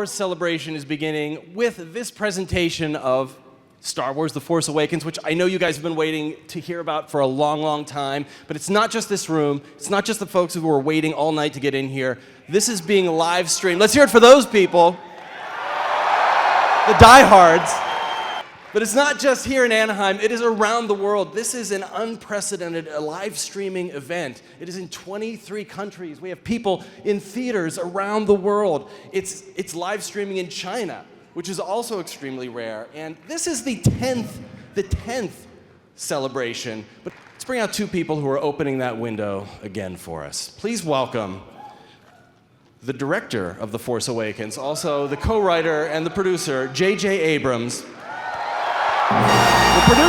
Wars celebration is beginning with this presentation of Star Wars: The Force Awakens, which I know you guys have been waiting to hear about for a long, long time. But it's not just this room. It's not just the folks who were waiting all night to get in here. This is being live streamed. Let's hear it for those people, the diehards. But it's not just here in Anaheim. It is around the world. This is an unprecedented live streaming event. It is in 23 countries. We have people in theaters around the world. It's live streaming in China, which is also extremely rare. And this is the 10th celebration. But let's bring out two people who are opening that window again for us. Please welcome the director of The Force Awakens, also the co-writer and the producer, J.J. Abrams. The producer.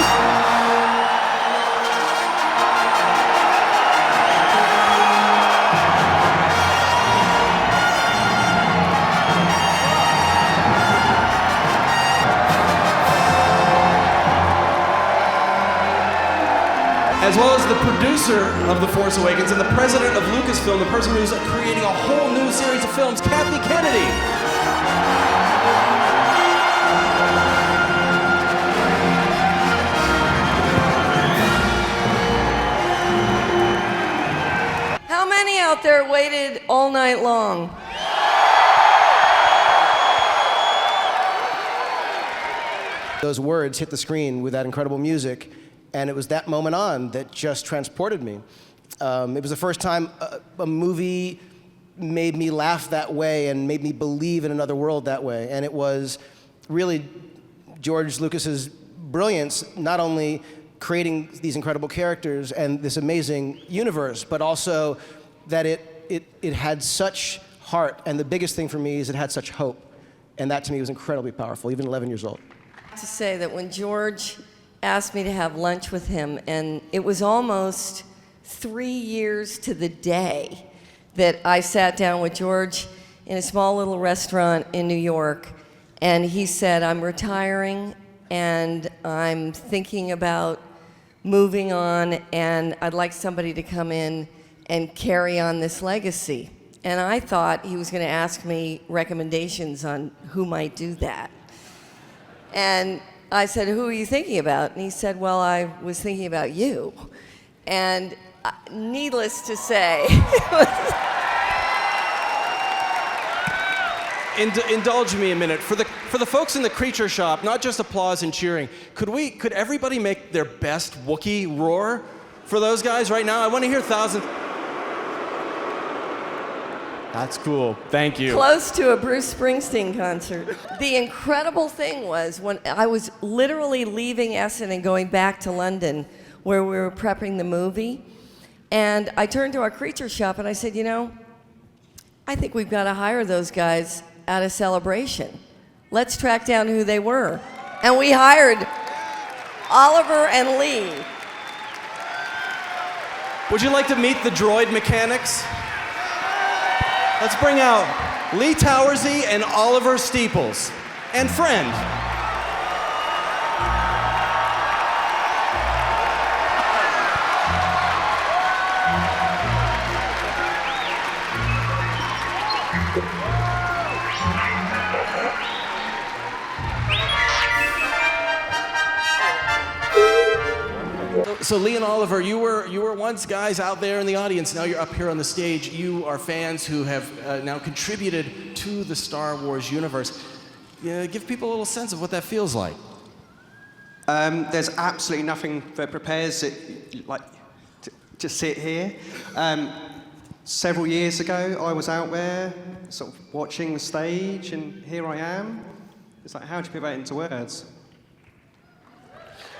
As well as the producer of The Force Awakens and the president of Lucasfilm, the person who's creating a whole new series of films, Kathleen Kennedy. How many out there waited all night long? Those words hit the screen with that incredible music, and it was that moment on that just transported me. It was the first time a movie made me laugh that way and made me believe in another world that way. And it was really George Lucas's brilliance, not only creating these incredible characters and this amazing universe, but also that it had such heart. And the biggest thing for me is it had such hope. And that to me was incredibly powerful, even 11 years old. I have to say that when George asked me to have lunch with him, and it was almost 3 years to the day that I sat down with George in a small little restaurant in New York, and he said, I'm retiring and I'm thinking about moving on, and I'd like somebody to come in and carry on this legacy. And I thought he was going to ask me recommendations on who might do that. And I said, who are you thinking about? And he said, well, I was thinking about you. And needless to say, Indulge me a minute. For the folks in the creature shop, not just applause and cheering, could everybody make their best Wookiee roar for those guys right now? I want to hear thousands. That's cool. Thank you. Close to a Bruce Springsteen concert. The incredible thing was when I was literally leaving Essen and going back to London where we were prepping the movie, and I turned to our creature shop and I said, you know, I think we've got to hire those guys at a celebration. Let's track down who they were. And we hired Oliver and Lee. Would you like to meet the droid mechanics? Let's bring out Lee Towersy and Oliver Steeples, and friend. So Lee and Oliver, you were once guys out there in the audience. Now you're up here on the stage. You are fans who have now contributed to the Star Wars universe. Give people a little sense of what that feels like. There's absolutely nothing that prepares it like to sit here. Several years ago, I was out there sort of watching the stage, and here I am. It's like, how do you put that into words?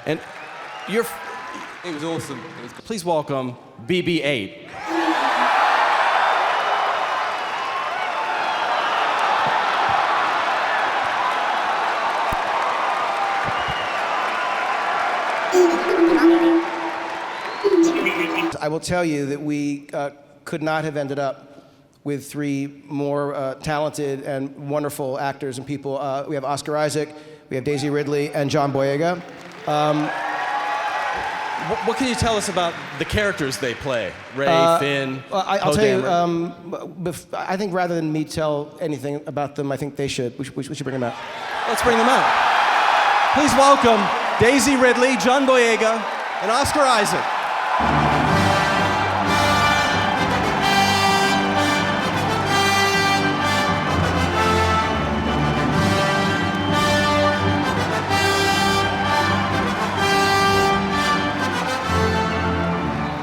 And it was awesome. Please welcome BB-8. I will tell you that we could not have ended up with three more talented and wonderful actors and people. We have Oscar Isaac, we have Daisy Ridley, and John Boyega. What can you tell us about the characters they play? Ray, Finn, Well, I'll Poe tell you, Dameron? I think rather than me tell anything about them, I think they should. We should bring them out. Let's bring them out. Please welcome Daisy Ridley, John Boyega, and Oscar Isaac.